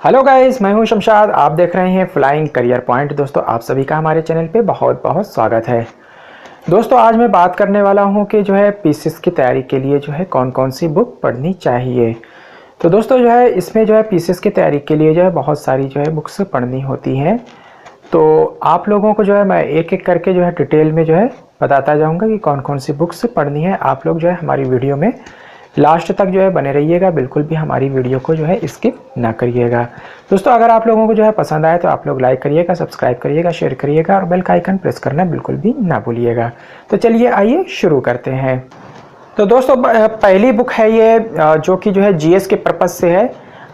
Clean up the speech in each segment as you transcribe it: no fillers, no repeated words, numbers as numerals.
Hello guys, मैं हूं शमशाद। आप देख रहे हैं फ्लाइंग करियर पॉइंट। दोस्तों, आप सभी का हमारे चैनल पे बहुत बहुत स्वागत है। दोस्तों, आज मैं बात करने वाला हूं कि जो है पीसीएस की तैयारी के लिए जो है कौन कौन सी बुक पढ़नी चाहिए। तो दोस्तों, जो है इसमें जो है पीसीएस की तैयारी के लिए जो है बहुत सारी जो है बुक्स पढ़नी होती हैं। तो आप लोगों को जो है मैं एक एक करके जो है डिटेल में जो है बताता जाऊँगा कि कौन कौन सी बुक्स पढ़नी है। आप लोग जो है हमारी वीडियो में लास्ट तक जो है बने रहिएगा, बिल्कुल भी हमारी वीडियो को जो है स्किप ना करिएगा। दोस्तों, अगर आप लोगों को जो है पसंद आए तो आप लोग लाइक करिएगा, सब्सक्राइब करिएगा, शेयर करिएगा और बेल का आइकन प्रेस करना बिल्कुल भी ना भूलिएगा। तो चलिए आइए शुरू करते हैं। तो दोस्तों, पहली बुक है ये जो कि जो है जीएस के पर्पज़ से है।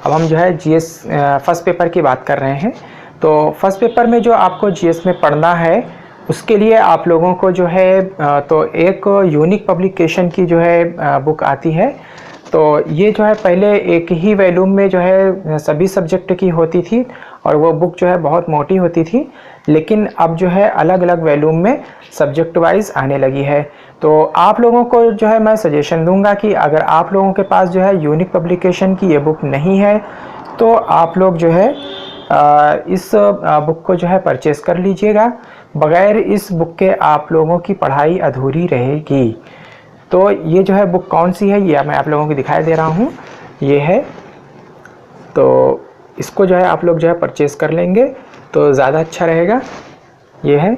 अब हम जो है जीएस फर्स्ट पेपर की बात कर रहे हैं। तो फर्स्ट पेपर में जो आपको जीएस में पढ़ना है उसके लिए आप लोगों को जो है तो एक यूनिक पब्लिकेशन की जो है बुक आती है। तो ये जो है पहले एक ही वॉल्यूम में जो है सभी सब्जेक्ट की होती थी और वो बुक जो है बहुत मोटी होती थी, लेकिन अब जो है अलग अलग वॉल्यूम में सब्जेक्ट वाइज आने लगी है। तो आप लोगों को जो है मैं सजेशन दूंगा कि अगर आप लोगों के पास जो है यूनिक पब्लिकेशन की ये बुक नहीं है तो आप लोग जो है इस बुक को जो है परचेस कर लीजिएगा। बगैर इस बुक के आप लोगों की पढ़ाई अधूरी रहेगी। तो ये जो है बुक कौन सी है ये मैं आप लोगों को दिखाई दे रहा हूँ, ये है। तो इसको जो है आप लोग जो है परचेस कर लेंगे तो ज़्यादा अच्छा रहेगा। ये है।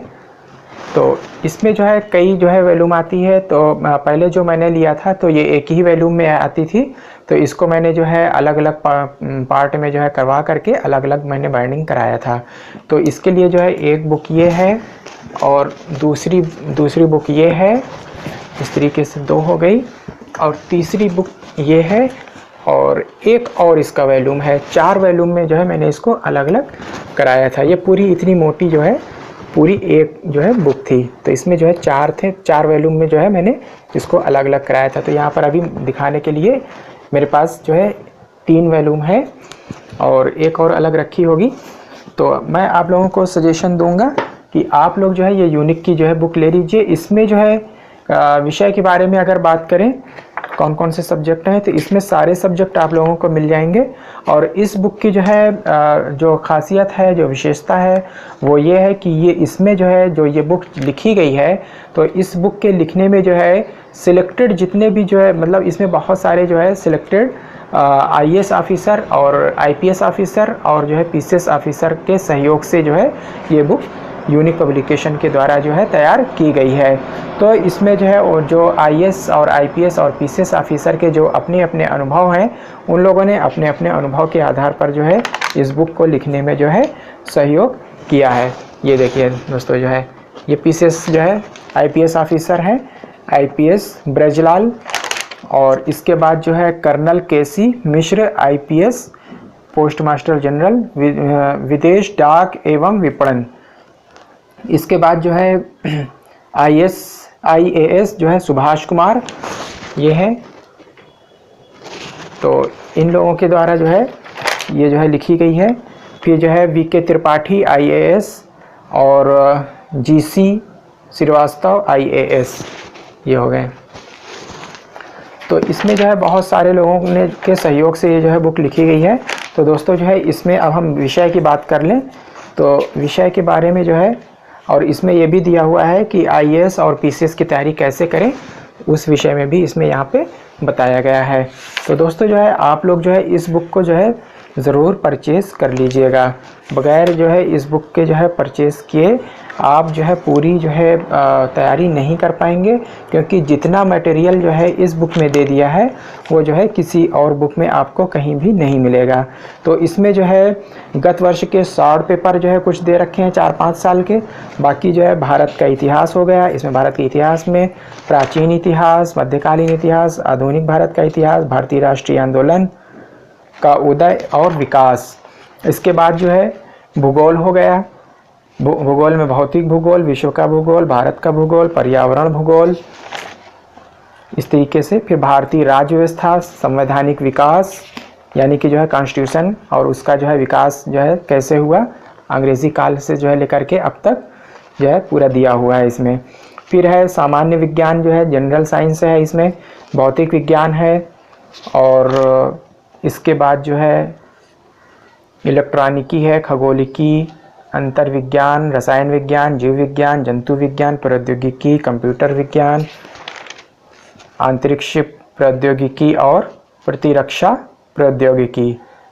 तो इसमें जो है कई जो है वॉल्यूम आती है। तो पहले जो मैंने लिया था तो ये एक ही वॉल्यूम में आती थी। तो इसको मैंने जो है अलग अलग पार्ट में जो है करवा करके अलग अलग मैंने बाइंडिंग कराया था। तो इसके लिए जो है एक बुक ये है और दूसरी बुक ये है। इस तरीके से दो हो गई और तीसरी बुक ये है और एक और इसका वॉल्यूम है। 4 वॉल्यूम में जो है मैंने इसको अलग अलग कराया था। ये पूरी इतनी मोटी जो है पूरी एक जो है बुक थी। तो इसमें जो है 4 थे, 4 वॉल्यूम में जो है मैंने इसको अलग अलग कराया था। तो यहाँ पर अभी दिखाने के लिए मेरे पास जो है 3 वॉल्यूम है और एक और अलग रखी होगी। तो मैं आप लोगों को सजेशन दूंगा कि आप लोग जो है ये यूनिक की जो है बुक ले लीजिए। इसमें जो है विषय के बारे में अगर बात करें कौन कौन से सब्जेक्ट हैं तो इसमें सारे सब्जेक्ट आप लोगों को मिल जाएंगे। और इस बुक की जो है जो खासियत है, जो विशेषता है वो ये है कि ये इसमें जो है जो ये बुक लिखी गई है तो इस बुक के लिखने में जो है सिलेक्टेड जितने भी जो है मतलब इसमें बहुत सारे जो है सिलेक्टेड आईएएस ऑफिसर और आईपीएस ऑफिसर और जो है पीसीएस ऑफिसर के सहयोग से जो है ये बुक यूनिक पब्लिकेशन के द्वारा जो है तैयार की गई है। तो इसमें जो है जो आईएएस और आईपीएस और पीसीएस ऑफिसर के जो अपने अपने अनुभव हैं उन लोगों ने अपने अपने अनुभव के आधार पर जो है इस बुक को लिखने में जो है सहयोग किया है। ये देखिए दोस्तों, जो है ये पीसीएस जो है आईपीएस ऑफिसर हैं, आईपीएस ब्रजलाल। और इसके बाद जो है कर्नल केसी मिश्र, आईपीएस पोस्ट मास्टर जनरल विदेश डाक एवं विपणन। इसके बाद जो है आईएएस जो है सुभाष कुमार, ये है। तो इन लोगों के द्वारा जो है ये जो है लिखी गई है। फिर जो है वीके त्रिपाठी आईएएस और जीसी श्रीवास्तव आईएएस, ये हो गए। तो इसमें जो है बहुत सारे लोगों ने के सहयोग से ये जो है बुक लिखी गई है। तो दोस्तों, जो है इसमें अब हम विषय की बात कर लें तो विषय के बारे में जो है और इसमें ये भी दिया हुआ है कि आईएएस और पीसीएस की तैयारी कैसे करें, उस विषय में भी इसमें यहाँ पे बताया गया है। तो दोस्तों, जो है आप लोग जो है इस बुक को जो है ज़रूर परचेज़ कर लीजिएगा। बगैर जो है इस बुक के जो है परचेज़ किए आप जो है पूरी जो है तैयारी नहीं कर पाएंगे, क्योंकि जितना मटेरियल जो है इस बुक में दे दिया है वो जो है किसी और बुक में आपको कहीं भी नहीं मिलेगा। तो इसमें जो है गत वर्ष के शॉर्ट पेपर जो है कुछ दे रखे हैं 4-5 साल के। बाकी जो है भारत का इतिहास हो गया, इसमें भारत के इतिहास में प्राचीन इतिहास, मध्यकालीन इतिहास, आधुनिक भारत का इतिहास, भारतीय राष्ट्रीय आंदोलन का उदय और विकास। इसके बाद जो है भूगोल हो गया। भूगोल में भौतिक भूगोल, विश्व का भूगोल, भारत का भूगोल, पर्यावरण भूगोल, इस तरीके से। फिर भारतीय राज्य व्यवस्था, संवैधानिक विकास यानी कि जो है कॉन्स्टिट्यूशन और उसका जो है विकास जो है कैसे हुआ अंग्रेज़ी काल से जो है लेकर के अब तक जो है पूरा दिया हुआ है इसमें। फिर है सामान्य विज्ञान जो है जनरल साइंस है, इसमें भौतिक विज्ञान है और इसके बाद जो है इलेक्ट्रॉनिकी है, खगोलिकी, अंतर्विज्ञान, रसायन विज्ञान, जीव विज्ञान, जंतु विज्ञान, प्रौद्योगिकी, कंप्यूटर विज्ञान, अंतरिक्ष प्रौद्योगिकी और प्रतिरक्षा प्रौद्योगिकी,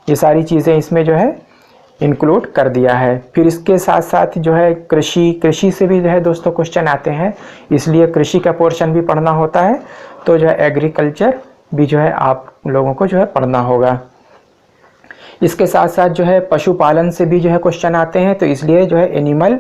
ये सारी चीज़ें इसमें जो है इंक्लूड कर दिया है। फिर इसके साथ साथ जो है कृषि से भी जो है दोस्तों क्वेश्चन आते हैं, इसलिए कृषि का पोर्शन भी पढ़ना होता है। तो जो है एग्रीकल्चर भी जो है आप लोगों को जो है पढ़ना होगा। इसके साथ साथ जो है पशुपालन से भी जो है क्वेश्चन आते हैं, तो इसलिए जो है एनिमल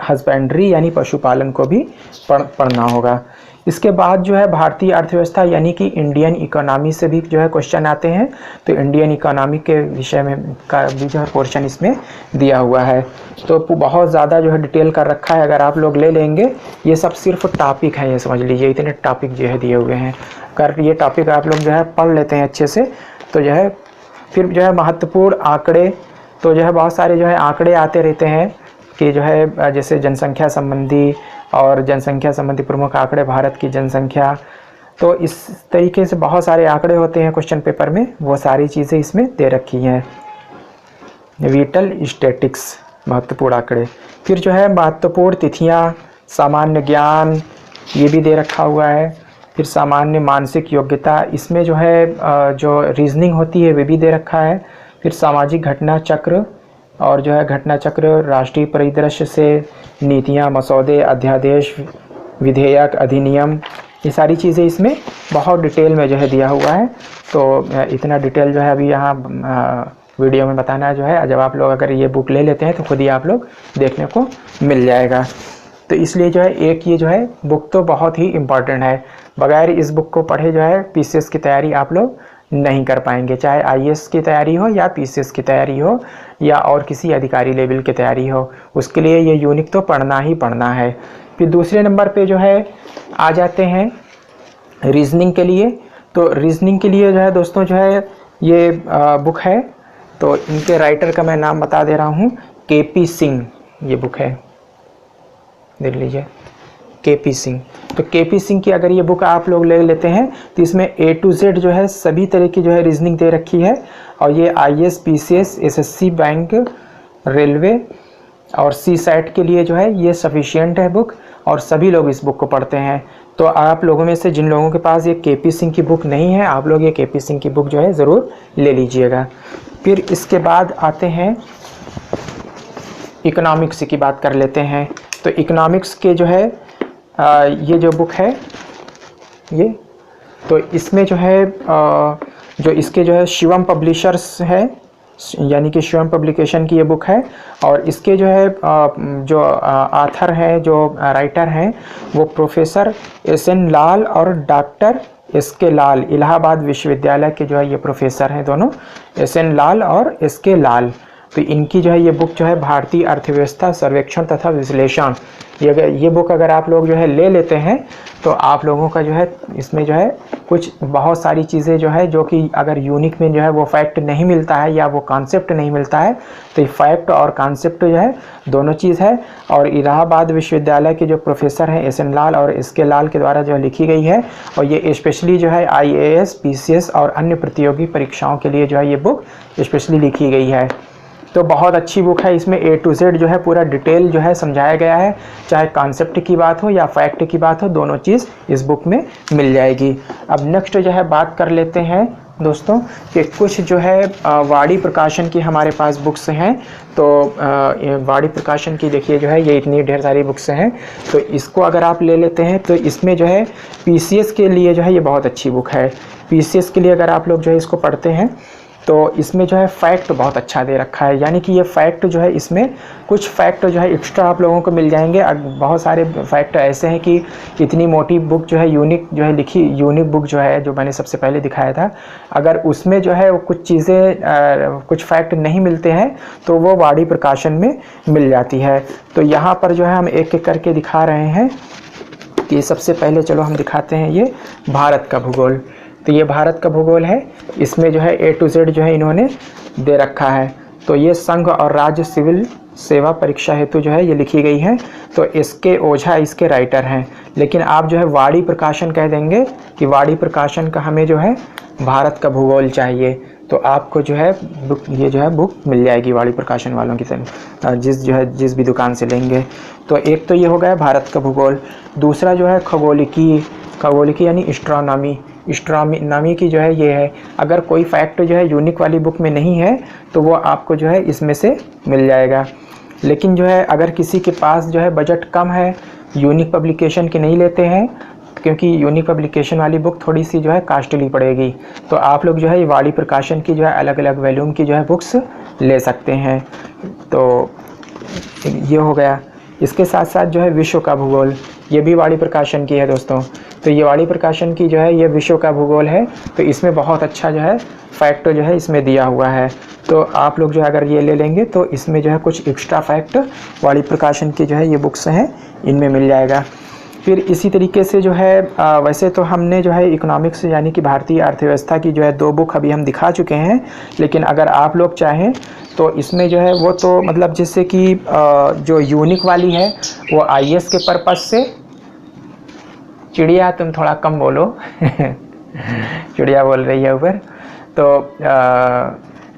हस्बेंड्री यानी पशुपालन को भी पढ़ना होगा। इसके बाद जो है भारतीय अर्थव्यवस्था यानी कि इंडियन इकोनॉमी से भी जो है क्वेश्चन आते हैं, तो इंडियन इकोनॉमी के विषय में का भी जो है पोर्शन इसमें दिया हुआ है। तो बहुत ज़्यादा जो है डिटेल कर रखा है, अगर आप लोग ले लेंगे, ये सब सिर्फ टॉपिक है, ये समझ लीजिए इतने टॉपिक जो है दिए हुए हैं। अगर ये टॉपिक आप लोग जो है पढ़ लेते हैं अच्छे से, तो जो है फिर जो है महत्वपूर्ण आंकड़े, तो जो है बहुत सारे जो है आंकड़े आते रहते हैं कि जो है जैसे जनसंख्या संबंधी और जनसंख्या संबंधी प्रमुख आंकड़े, भारत की जनसंख्या, तो इस तरीके से बहुत सारे आंकड़े होते हैं क्वेश्चन पेपर में, वो सारी चीज़ें इसमें दे रखी हैं। विटल स्टैटिक्स, महत्वपूर्ण आंकड़े। फिर जो है महत्वपूर्ण तिथियां, सामान्य ज्ञान, ये भी दे रखा हुआ है। फिर सामान्य मानसिक योग्यता, इसमें जो है जो रीजनिंग होती है वे भी दे रखा है। फिर सामाजिक घटना चक्र, और जो है घटना चक्र, राष्ट्रीय परिदृश्य से नीतियाँ, मसौदे, अध्यादेश, विधेयक, अधिनियम, ये सारी चीज़ें इसमें बहुत डिटेल में जो है दिया हुआ है। तो इतना डिटेल जो है अभी यहाँ वीडियो में बताना जो है, जब आप लोग अगर ये बुक ले लेते हैं तो खुद ही आप लोग देखने को मिल जाएगा। तो इसलिए जो है एक ये जो है बुक तो बहुत ही इम्पॉर्टेंट है, बगैर इस बुक को पढ़े जो है पीसीएस की तैयारी आप लोग नहीं कर पाएंगे, चाहे आईएएस की तैयारी हो या पीसीएस की तैयारी हो या और किसी अधिकारी लेवल की तैयारी हो, उसके लिए ये यूनिक तो पढ़ना ही पढ़ना है। फिर दूसरे नंबर पे जो है आ जाते हैं रीजनिंग के लिए। तो रीजनिंग के लिए जो है दोस्तों जो है ये बुक है, तो इनके राइटर का मैं नाम बता दे रहा हूँ, केपी सिंह, ये बुक है, देख लीजिए, केपी सिंह। तो केपी सिंह की अगर ये बुक आप लोग ले लेते हैं तो इसमें A to Z जो है सभी तरह की जो है रीजनिंग दे रखी है, और ये IAS, PCS, SSC, bank, railway और सीसैट के लिए जो है ये सफिशिएंट है बुक, और सभी लोग इस बुक को पढ़ते हैं। तो आप लोगों में से जिन लोगों के पास ये केपी सिंह की बुक नहीं है, आप लोग ये केपी सिंह की बुक जो है ज़रूर ले लीजिएगा। फिर इसके बाद आते हैं इकोनॉमिक्स की बात कर लेते हैं। तो इकोनॉमिक्स के जो है ये जो बुक है ये, तो इसमें जो है जो इसके जो है शिवम पब्लिशर्स है, यानी कि शिवम पब्लिकेशन की ये बुक है, और इसके जो है जो आथर है, जो राइटर हैं, वो प्रोफेसर SN लाल और डॉक्टर SK लाल, इलाहाबाद विश्वविद्यालय के जो है ये प्रोफेसर हैं दोनों, SN लाल और SK लाल। तो इनकी जो है ये बुक जो है भारतीय अर्थव्यवस्था सर्वेक्षण तथा विश्लेषण, ये बुक अगर आप लोग जो है ले लेते हैं तो आप लोगों का जो है इसमें जो है कुछ बहुत सारी चीज़ें जो है, जो कि अगर यूनिक में जो है वो फैक्ट नहीं मिलता है या वो कॉन्सेप्ट नहीं मिलता है, तो फैक्ट और कॉन्सेप्ट जो है दोनों चीज़ है। और इलाहाबाद विश्वविद्यालय के जो प्रोफेसर हैं SN लाल और SK लाल के द्वारा जो है लिखी गई है, और ये स्पेशली जो है IAS, PCS और अन्य प्रतियोगी परीक्षाओं के लिए जो है ये बुक स्पेशली लिखी गई है। तो बहुत अच्छी बुक है, इसमें A to Z जो है पूरा डिटेल जो है समझाया गया है, चाहे कॉन्सेप्ट की बात हो या फैक्ट की बात हो, दोनों चीज़ इस बुक में मिल जाएगी। अब नेक्स्ट जो है बात कर लेते हैं दोस्तों कि कुछ जो है वाणी प्रकाशन की हमारे पास बुक्स हैं। तो वाणी प्रकाशन की देखिए जो है ये इतनी ढेर सारी बुक्स हैं, तो इसको अगर आप ले लेते हैं तो इसमें जो है PCS के लिए जो है ये बहुत अच्छी बुक है। PCS के लिए अगर आप लोग जो है इसको पढ़ते हैं तो इसमें जो है फैक्ट बहुत अच्छा दे रखा है, यानी कि ये फैक्ट जो है इसमें कुछ फैक्ट जो है एक्स्ट्रा आप लोगों को मिल जाएंगे। बहुत सारे फैक्ट ऐसे हैं कि इतनी मोटी बुक जो है यूनिक जो है लिखी, यूनिक बुक जो है जो मैंने सबसे पहले दिखाया था, अगर उसमें जो है वो कुछ चीज़ें कुछ फैक्ट नहीं मिलते हैं तो वो वाणी प्रकाशन में मिल जाती है। तो यहाँ पर जो है हम एक एक करके दिखा रहे हैं कि सबसे पहले चलो हम दिखाते हैं ये भारत का भूगोल। तो ये भारत का भूगोल है, इसमें जो है A to Z जो है इन्होंने दे रखा है। तो ये संघ और राज्य सिविल सेवा परीक्षा हेतु जो है ये लिखी गई है। तो SK ओझा इसके राइटर हैं, लेकिन आप जो है वाणी प्रकाशन कह देंगे कि वाणी प्रकाशन का हमें जो है भारत का भूगोल चाहिए। तो आपको जो है बुक, ये जो है बुक मिल जाएगी वाणी प्रकाशन वालों की तरफ, जिस भी दुकान से लेंगे। तो एक तो ये हो गया भारत का भूगोल। दूसरा जो है खगोलिकी यानी एस्ट्रोनॉमी की जो है ये है। अगर कोई फैक्ट जो है यूनिक वाली बुक में नहीं है तो वो आपको जो है इसमें से मिल जाएगा। लेकिन जो है अगर किसी के पास जो है बजट कम है, यूनिक पब्लिकेशन की नहीं लेते हैं, क्योंकि यूनिक पब्लिकेशन वाली बुक थोड़ी सी जो है कास्टली पड़ेगी, तो आप लोग जो है ये वाणी प्रकाशन की जो है अलग अलग वॉल्यूम की जो है बुक्स ले सकते हैं। तो ये हो गया। इसके साथ साथ जो है विश्व का भूगोल, ये भी वाणी प्रकाशन की है दोस्तों। तो ये वाणी प्रकाशन की जो है ये विश्व का भूगोल है। तो इसमें बहुत अच्छा जो है फैक्ट जो है इसमें दिया हुआ है। तो आप लोग जो है अगर ये ले लेंगे तो इसमें जो है कुछ एक्स्ट्रा फैक्ट वाणी प्रकाशन की जो है ये बुक्स हैं इनमें मिल जाएगा। फिर इसी तरीके से जो है वैसे तो हमने जो है इकोनॉमिक्स यानी कि भारतीय अर्थव्यवस्था की जो है 2 बुक अभी हम दिखा चुके हैं। लेकिन अगर आप लोग चाहें तो इसमें जो है वो तो मतलब जैसे कि जो यूनिक वाली है वो आईएएस के पर्पस से, चिड़िया तुम थोड़ा कम बोलो चिड़िया बोल रही है ऊपर। तो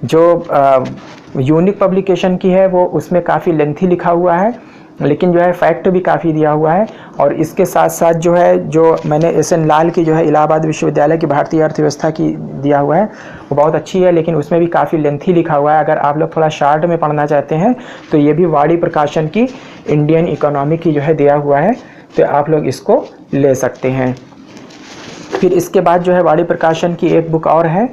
जो यूनिक पब्लिकेशन की है वो उसमें काफ़ी लेंथी लिखा हुआ है, लेकिन जो है फैक्ट भी काफ़ी दिया हुआ है। और इसके साथ साथ जो है जो मैंने एस.एन. लाल की जो है इलाहाबाद विश्वविद्यालय की भारतीय अर्थव्यवस्था की दिया हुआ है वो बहुत अच्छी है, लेकिन उसमें भी काफ़ी लेंथी लिखा हुआ है। अगर आप लोग थोड़ा शार्ट में पढ़ना चाहते हैं तो ये भी वाणी प्रकाशन की इंडियन इकोनॉमी की जो है दिया हुआ है, तो आप लोग इसको ले सकते हैं। फिर इसके बाद जो है वाणी प्रकाशन की एक बुक और है,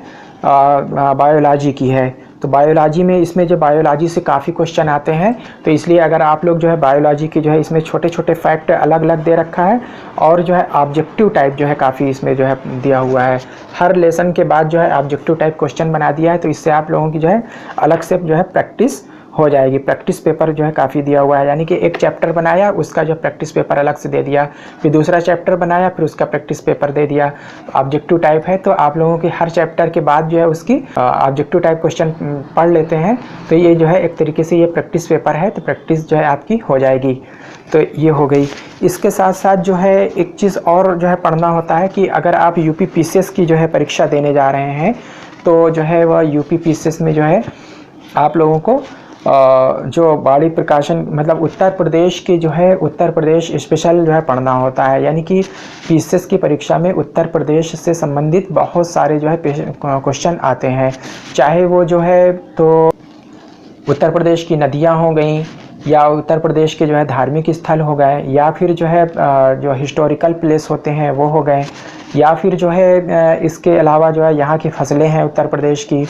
बायोलॉजी की है। तो बायोलॉजी में इसमें जो बायोलॉजी से काफ़ी क्वेश्चन आते हैं, तो इसलिए अगर आप लोग जो है बायोलॉजी की जो है इसमें छोटे छोटे फैक्ट अलग अलग दे रखा है, और जो है ऑब्जेक्टिव टाइप जो है काफ़ी इसमें जो है दिया हुआ है। हर लेसन के बाद जो है ऑब्जेक्टिव टाइप क्वेश्चन बना दिया है, तो इससे आप लोगों की जो है अलग से जो है प्रैक्टिस हो जाएगी। प्रैक्टिस पेपर जो है काफ़ी दिया हुआ है, यानी कि एक चैप्टर बनाया उसका जो प्रैक्टिस पेपर अलग से दे दिया, फिर दूसरा चैप्टर बनाया फिर उसका प्रैक्टिस पेपर दे दिया। ऑब्जेक्टिव टाइप है तो आप लोगों की हर चैप्टर के बाद जो है उसकी ऑब्जेक्टिव टाइप क्वेश्चन पढ़ लेते हैं, तो ये जो है एक तरीके से ये प्रैक्टिस पेपर है, तो प्रैक्टिस जो है आपकी हो जाएगी। तो ये हो गई। इसके साथ साथ जो है एक चीज़ और जो है पढ़ना होता है कि अगर आप यूपी पीसीएस की जो है परीक्षा देने जा रहे हैं, तो जो है वह यूपी पीसीएस में जो है आप लोगों को जो वाणी प्रकाशन मतलब उत्तर प्रदेश की जो है उत्तर प्रदेश स्पेशल जो है पढ़ना होता है। यानी कि पीसीएस की परीक्षा में उत्तर प्रदेश से संबंधित बहुत सारे जो है क्वेश्चन आते हैं, चाहे वो जो है तो उत्तर प्रदेश की नदियाँ हो गई, या उत्तर प्रदेश के जो है धार्मिक स्थल हो गए, या फिर जो है जो हिस्टोरिकल प्लेस होते हैं वो हो गए, या फिर जो है इसके अलावा जो है यहाँ की फसलें हैं उत्तर प्रदेश की,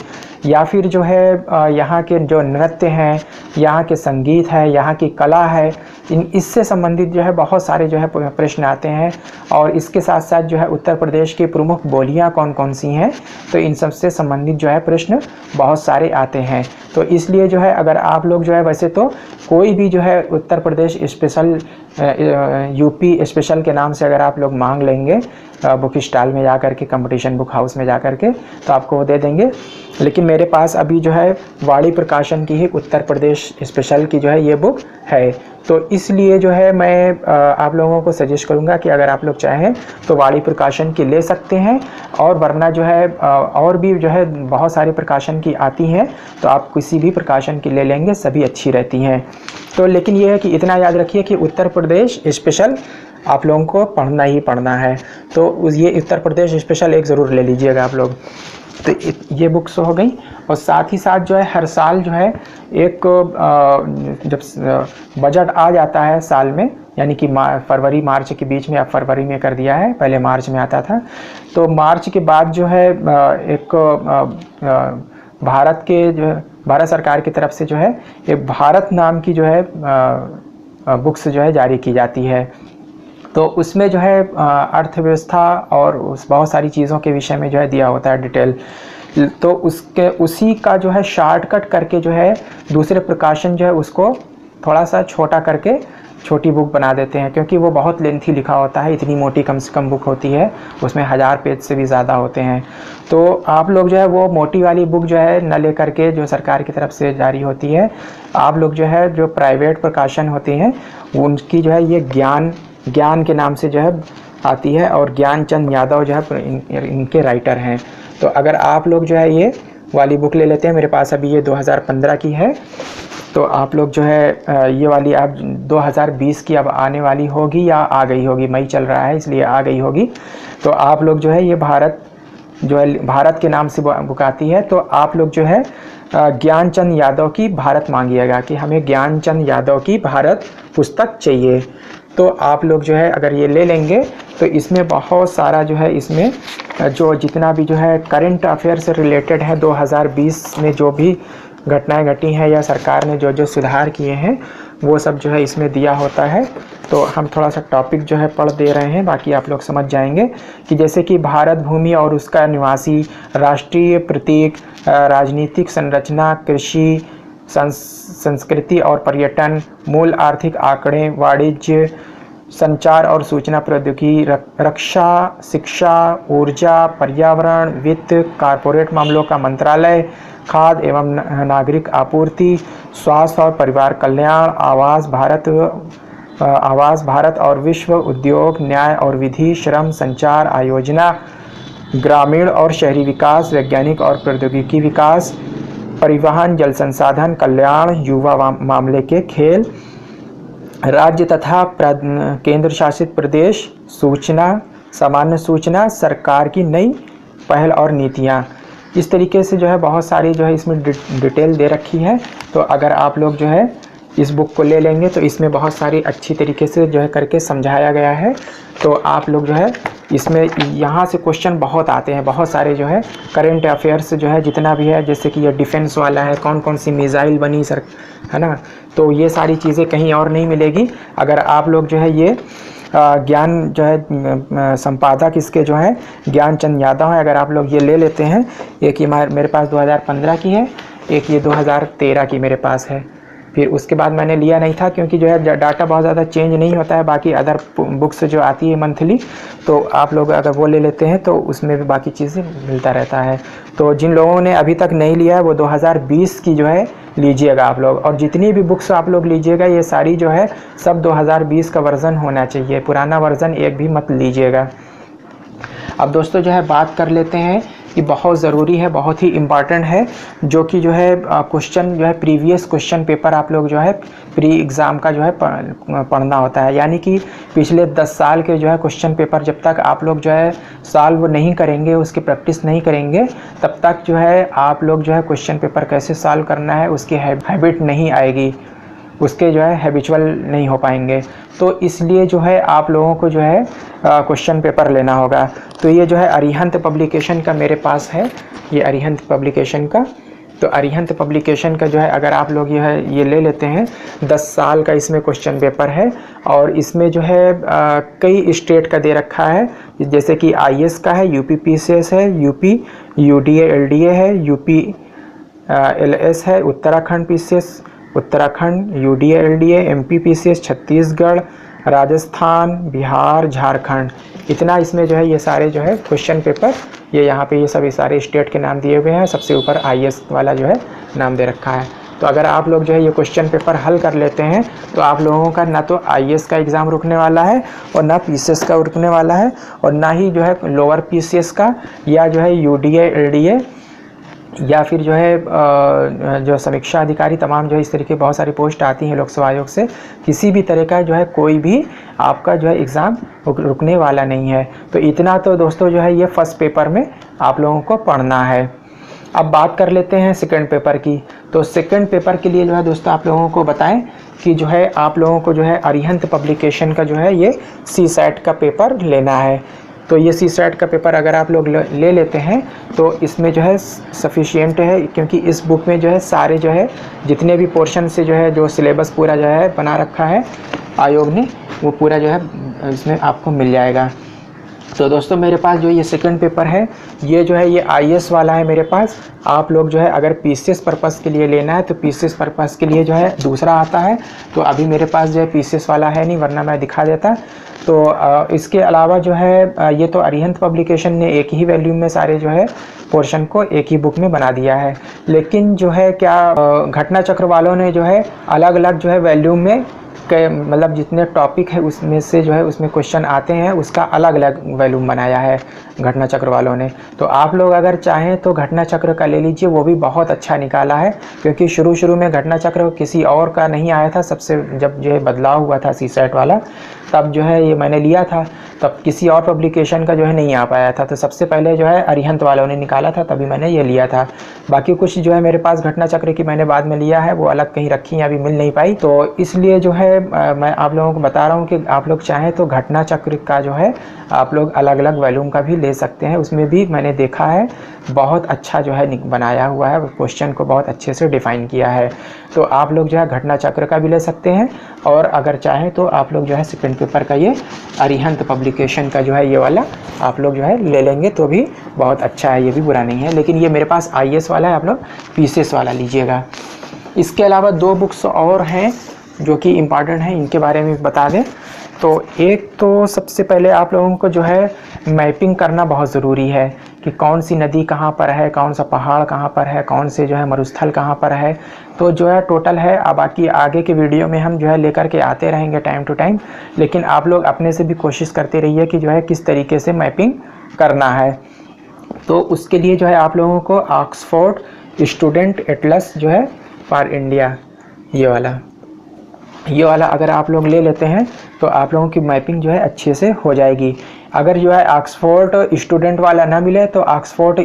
या फिर जो है यहाँ के जो नृत्य हैं, यहाँ के संगीत है, यहाँ की कला है, इससे संबंधित जो है बहुत सारे जो है प्रश्न आते हैं। और इसके साथ साथ जो है उत्तर प्रदेश की प्रमुख बोलियाँ कौन कौन सी हैं, तो इन सब से संबंधित जो है प्रश्न बहुत सारे आते हैं। तो इसलिए जो है अगर आप लोग जो है वैसे तो कोई भी जो है Uttar Pradesh special UP special के नाम से अगर आप लोग मांग लेंगे बुक स्टॉल में जा कर के, कंपटीशन बुक हाउस में जा कर के, तो आपको वो दे देंगे। लेकिन मेरे पास अभी जो है वाणी प्रकाशन की ही उत्तर प्रदेश स्पेशल की जो है ये बुक है, तो इसलिए जो है मैं आप लोगों को सजेस्ट करूंगा कि अगर आप लोग चाहें तो वाणी प्रकाशन की ले सकते हैं, और वरना जो है और भी जो है बहुत सारे प्रकाशन की आती हैं, तो आप किसी भी प्रकाशन की ले लेंगे, सभी अच्छी रहती हैं। तो लेकिन ये है कि इतना याद रखिए कि उत्तर प्रदेश स्पेशल आप लोगों को पढ़ना ही पढ़ना है, तो ये उत्तर प्रदेश स्पेशल एक ज़रूर ले लीजिएगा आप लोग। तो ये बुक्स हो गई। और साथ ही साथ जो है हर साल जो है एक जब बजट आ जाता है साल में, यानी कि फरवरी मार्च के बीच में, अब फरवरी में कर दिया है, पहले मार्च में आता था, तो मार्च के बाद जो है एक भारत सरकार की तरफ से जो है एक भारत नाम की जो है बुक्स जो है जारी की जाती है। तो उसमें जो है अर्थव्यवस्था और बहुत सारी चीज़ों के विषय में जो है दिया होता है डिटेल। तो उसी का जो है शॉर्टकट करके जो है दूसरे प्रकाशन जो है उसको थोड़ा सा छोटा करके छोटी बुक बना देते हैं, क्योंकि वो बहुत लेंथी लिखा होता है, इतनी मोटी कम से कम बुक होती है, उसमें 1000 पेज से भी ज़्यादा होते हैं। तो आप लोग जो है वो मोटी वाली बुक जो है न ले करके, जो सरकार की तरफ से जारी होती है, आप लोग जो है जो प्राइवेट प्रकाशन होते हैं उनकी जो है ये ज्ञान के नाम से जो है आती है, और ज्ञानचंद यादव जो है इनके राइटर हैं। तो अगर आप लोग जो है ये वाली बुक ले लेते हैं। मेरे पास अभी ये 2015 की है, तो आप लोग जो है ये वाली आप 2020 की अब आने वाली होगी या आ गई होगी, मई चल रहा है इसलिए आ गई होगी। तो आप लोग जो है ये भारत जो है भारत के नाम से बुक आती है, तो आप लोग जो है ज्ञानचंद यादव की भारत मांगिएगा कि हमें ज्ञानचंद यादव की भारत पुस्तक चाहिए। तो आप लोग जो है अगर ये ले लेंगे तो इसमें बहुत सारा जो है इसमें जो जितना भी जो है करंट अफेयर से रिलेटेड है 2020 में जो भी घटनाएं घटी हैं या सरकार ने जो जो सुधार किए हैं वो सब जो है इसमें दिया होता है। तो हम थोड़ा सा टॉपिक जो है पढ़ दे रहे हैं, बाकी आप लोग समझ जाएंगे कि जैसे कि भारत भूमि और उसका निवासी, राष्ट्रीय प्रतीक, राजनीतिक संरचना, कृषि, संस्कृति और पर्यटन, मूल आर्थिक आंकड़े, वाणिज्य, संचार और सूचना प्रौद्योगिकी, रक्षा, शिक्षा, ऊर्जा, पर्यावरण, वित्त, कारपोरेट मामलों का मंत्रालय, खाद्य एवं नागरिक आपूर्ति, स्वास्थ्य और परिवार कल्याण, आवास भारत और विश्व, उद्योग, न्याय और विधि, श्रम, संचार, आयोजना, ग्रामीण और शहरी विकास, वैज्ञानिक और प्रौद्योगिकी विकास, परिवहन, जल संसाधन, कल्याण, युवा मामले के, खेल, राज्य तथा केंद्र शासित प्रदेश, सूचना, सामान्य सूचना, सरकार की नई पहल और नीतियाँ। इस तरीके से जो है बहुत सारी जो है इसमें डिटेल दे रखी है। तो अगर आप लोग जो है इस बुक को ले लेंगे तो इसमें बहुत सारी अच्छी तरीके से जो है करके समझाया गया है। तो आप लोग जो है इसमें यहाँ से क्वेश्चन बहुत आते हैं, बहुत सारे जो है करंट अफेयर्स जो है जितना भी है, जैसे कि ये डिफेंस वाला है, कौन कौन सी मिसाइल बनी सर, है ना। तो ये सारी चीज़ें कहीं और नहीं मिलेगी। अगर आप लोग जो है ये ज्ञान जो है संपादक इसके जो है ज्ञानचंद यादव है, अगर आप लोग ये ले लेते हैं, एक ये मेरे पास 2015 की है, एक ये 2013 की मेरे पास है। फिर उसके बाद मैंने लिया नहीं था क्योंकि जो है डाटा बहुत ज़्यादा चेंज नहीं होता है, बाकी अदर बुक्स जो आती है मंथली, तो आप लोग अगर वो ले लेते हैं तो उसमें भी बाकी चीज़ें मिलता रहता है। तो जिन लोगों ने अभी तक नहीं लिया है वो 2020 की जो है लीजिएगा आप लोग, और जितनी भी बुक्स आप लोग लीजिएगा ये सारी जो है सब 2020 का वर्ज़न होना चाहिए, पुराना वर्ज़न एक भी मत लीजिएगा। अब दोस्तों जो है बात कर लेते हैं कि बहुत ज़रूरी है, बहुत ही इम्पॉर्टेंट है, जो कि जो है क्वेश्चन जो है प्रीवियस क्वेश्चन पेपर आप लोग जो है प्री एग्ज़ाम का जो है पढ़ना होता है। यानी कि पिछले 10 साल के जो है क्वेश्चन पेपर जब तक आप लोग जो है सॉल्व नहीं करेंगे, उसकी प्रैक्टिस नहीं करेंगे, तब तक जो है आप लोग जो है क्वेश्चन पेपर कैसे सॉल्व करना है उसकी हैबिट नहीं आएगी, उसके जो है हैबिचुअल नहीं हो पाएंगे। तो इसलिए जो है आप लोगों को जो है क्वेश्चन पेपर लेना होगा। तो ये जो है अरिहंत पब्लिकेशन का मेरे पास है, ये अरिहंत पब्लिकेशन का। तो अरिहंत पब्लिकेशन का जो है अगर आप लोग ये ले लेते हैं, 10 साल का इसमें क्वेश्चन पेपर है, और इसमें जो है कई स्टेट का दे रखा है, जैसे कि IAS का है, UP PCS है, UP UDA LDA है, UP LS है, Uttarakhand PCS Uttarakhand, UDA LDA, MP PCS Chhattisgarh, Rajasthan, Bihar, Jharkhand, इतना इसमें जो है ये सारे जो है क्वेश्चन पेपर, ये यहाँ पे ये सब ये सारे स्टेट के नाम दिए हुए हैं, सबसे ऊपर IAS वाला जो है नाम दे रखा है। तो अगर आप लोग जो है ये क्वेश्चन पेपर हल कर लेते हैं तो आप लोगों का ना तो IAS का एग्ज़ाम रुकने वाला है और ना PCS का रुकने वाला है, और ना ही जो है लोअर PCS का या जो है UDA LDA या फिर जो है जो समीक्षा अधिकारी, तमाम जो है इस तरीके बहुत सारी पोस्ट आती हैं लोकसेवा आयोग से, किसी भी तरह का जो है कोई भी आपका जो है एग्ज़ाम रुकने वाला नहीं है। तो इतना तो दोस्तों जो है ये फर्स्ट पेपर में आप लोगों को पढ़ना है। अब बात कर लेते हैं सेकंड पेपर की। तो सेकंड पेपर के लिए जो है दोस्तों आप लोगों को बताएं कि जो है आप लोगों को जो है अरिहंत पब्लिकेशन का जो है ये CSAT का पेपर लेना है। तो ये CSAT का पेपर अगर आप लोग ले लेते हैं तो इसमें जो है सफिशिएंट है, क्योंकि इस बुक में जो है सारे जो है जितने भी पोर्शन से जो है जो सिलेबस पूरा जो है बना रखा है आयोग ने, वो पूरा जो है इसमें आपको मिल जाएगा। तो दोस्तों मेरे पास जो ये सेकंड पेपर है ये जो है ये IAS वाला है मेरे पास। आप लोग जो है अगर PCS पर्पज़ के लिए लेना है तो PCS पर्पज़ के लिए जो है दूसरा आता है। तो अभी मेरे पास जो है PCS वाला है नहीं, वरना मैं दिखा देता। तो इसके अलावा जो है ये तो अरिहंत पब्लिकेशन ने एक ही वॉल्यूम में सारे जो है पोर्शन को एक ही बुक में बना दिया है, लेकिन जो है क्या घटना चक्र वालों ने जो है अलग अलग जो है वॉल्यूम में मतलब जितने टॉपिक है उसमें से जो है उसमें क्वेश्चन आते हैं उसका अलग अलग वॉल्यूम बनाया है। घटना चक्र वालों ने। तो आप लोग अगर चाहें तो घटना चक्र का ले लीजिए, वो भी बहुत अच्छा निकाला है, क्योंकि शुरू में घटना चक्र किसी और का नहीं आया था। सबसे जब जो है बदलाव हुआ था सीसेट वाला, तब जो है ये मैंने लिया था, तब किसी और पब्लिकेशन का जो है नहीं आ पाया था। तो सबसे पहले जो है अरिहंत वालों ने निकाला था, तभी मैंने ये लिया था। बाकी कुछ जो है मेरे पास घटना चक्र की मैंने बाद में लिया है, वो अलग कहीं रखी है, अभी मिल नहीं पाई। तो इसलिए जो है मैं आप लोगों को बता रहा हूँ कि आप लोग चाहें तो घटना चक्र का जो है आप लोग अलग अलग वॉल्यूम का भी ले सकते हैं। उसमें भी मैंने देखा है बहुत अच्छा जो है बनाया हुआ है, क्वेश्चन को बहुत अच्छे से डिफ़ाइन किया है। तो आप लोग जो है घटना चक्र का भी ले सकते हैं, और अगर चाहें तो आप लोग जो है सेकंड पेपर का ये अरिहंत पब्लिकेशन का जो है ये वाला आप लोग जो है ले लेंगे तो भी बहुत अच्छा है, ये भी बुरा नहीं है। लेकिन ये मेरे पास IAS वाला है, आप लोग PCS वाला लीजिएगा। इसके अलावा 2 बुक्स और हैं जो कि इम्पॉर्टेंट हैं, इनके बारे में बता दें। तो एक तो सबसे पहले आप लोगों को जो है मैपिंग करना बहुत ज़रूरी है कि कौन सी नदी कहाँ पर है, कौन सा पहाड़ कहाँ पर है, कौन से जो है मरुस्थल कहाँ पर है। तो जो है टोटल है, अब बाकी आगे के वीडियो में हम जो है लेकर के आते रहेंगे टाइम टू टाइम, लेकिन आप लोग अपने से भी कोशिश करते रहिए कि जो है किस तरीके से मैपिंग करना है। तो उसके लिए जो है आप लोगों को ऑक्सफोर्ड स्टूडेंट एटलस जो है फॉर इंडिया, ये वाला अगर आप लोग ले लेते हैं तो आप लोगों की मैपिंग जो है अच्छे से हो जाएगी। अगर जो है ऑक्सफोर्ड स्टूडेंट वाला ना मिले तो ऑक्सफोर्ड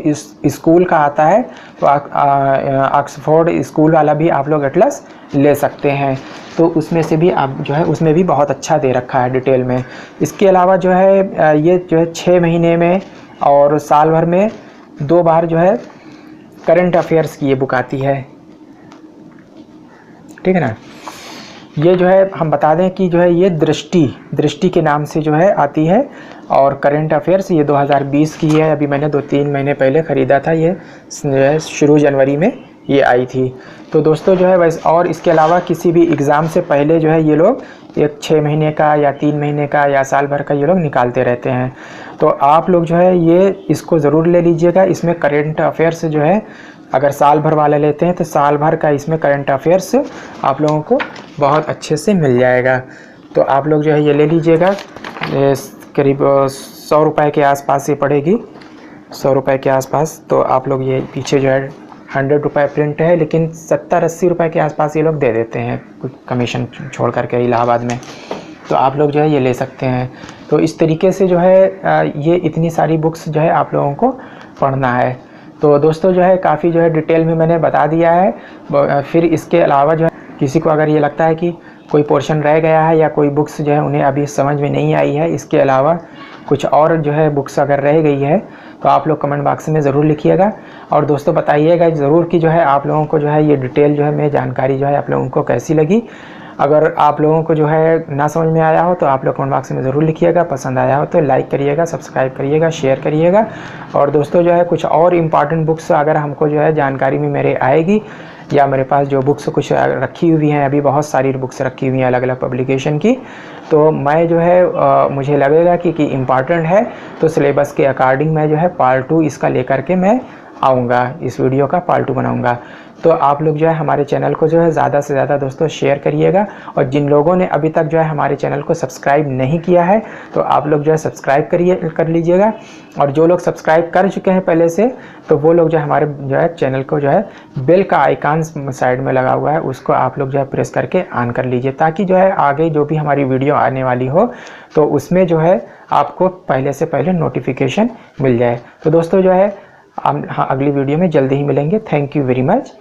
स्कूल का आता है, तो ऑक्सफोर्ड स्कूल वाला भी आप लोग एटलस ले सकते हैं। तो उसमें से भी आप जो है उसमें भी बहुत अच्छा दे रखा है डिटेल में। इसके अलावा जो है ये जो है 6 महीने में और साल भर में 2 बार जो है करंट अफेयर्स की ये बुक आती है, ठीक है ना। ये जो है हम बता दें कि जो है ये दृष्टि के नाम से जो है आती है, और करंट अफेयर्स ये 2020 की है। अभी मैंने 2-3 महीने पहले ख़रीदा था, ये शुरू जनवरी में ये आई थी। तो दोस्तों जो है वैसे, और इसके अलावा किसी भी एग्ज़ाम से पहले जो है ये लोग एक 6 महीने का या 3 महीने का या साल भर का ये लोग निकालते रहते हैं। तो आप लोग जो है ये इसको ज़रूर ले लीजिएगा। इसमें करंट अफेयर्स जो है अगर साल भर वाला लेते हैं तो साल भर का इसमें करंट अफेयर्स आप लोगों को बहुत अच्छे से मिल जाएगा। तो आप लोग जो है ये ले लीजिएगा। करीब 100 रुपये के आसपास ये पड़ेगी, 100 रुपये के आसपास। तो आप लोग ये पीछे जो है 100 रुपये प्रिंट है, लेकिन 70-80 रुपये के आसपास ये लोग दे देते हैं कुछ कमीशन छोड़ करके इलाहाबाद में। तो आप लोग जो है ये ले सकते हैं। तो इस तरीके से जो है ये इतनी सारी बुक्स जो है आप लोगों को पढ़ना है। तो दोस्तों जो है काफ़ी जो है डिटेल में मैंने बता दिया है। फिर इसके अलावा जो है किसी को अगर ये लगता है कि कोई पोर्शन रह गया है या कोई बुक्स जो है उन्हें अभी समझ में नहीं आई है, इसके अलावा कुछ और जो है बुक्स अगर रह गई है, तो आप लोग कमेंट बॉक्स में ज़रूर लिखिएगा। और दोस्तों बताइएगा ज़रूर कि जो है आप लोगों को जो है ये डिटेल जो है मेरी जानकारी जो है आप लोगों को कैसी लगी। अगर आप लोगों को जो है ना समझ में आया हो तो आप लोग कमेंट बॉक्स में ज़रूर लिखिएगा। पसंद आया हो तो लाइक करिएगा, सब्सक्राइब करिएगा, शेयर करिएगा। और दोस्तों जो है कुछ और इम्पॉर्टेंट बुक्स अगर हमको जो है जानकारी में मेरे आएगी, या मेरे पास जो बुक्स कुछ रखी हुई हैं, अभी बहुत सारी बुक्स रखी हुई हैं अलग अलग पब्लिकेशन की, तो मैं जो है मुझे लगेगा कि इम्पॉर्टेंट है तो सिलेबस के अकॉर्डिंग मैं जो है पार्ट 2 इसका लेकर के मैं आऊँगा, इस वीडियो का पार्ट 2 बनाऊँगा। तो आप लोग जो है हमारे चैनल को जो है ज़्यादा से ज़्यादा दोस्तों शेयर करिएगा। और जिन लोगों ने अभी तक जो है हमारे चैनल को सब्सक्राइब नहीं किया है तो आप लोग जो है सब्सक्राइब कर लीजिएगा। और जो लोग सब्सक्राइब कर चुके हैं पहले से, तो वो लोग जो है हमारे जो है चैनल को जो है बेल का आइकन साइड में लगा हुआ है उसको आप लोग जो है प्रेस करके ऑन कर लीजिए, ताकि जो है आगे जो भी हमारी वीडियो आने वाली हो तो उसमें जो है आपको पहले से पहले नोटिफिकेशन मिल जाए। तो दोस्तों जो है हम अगली वीडियो में जल्दी ही मिलेंगे। Thank you very much.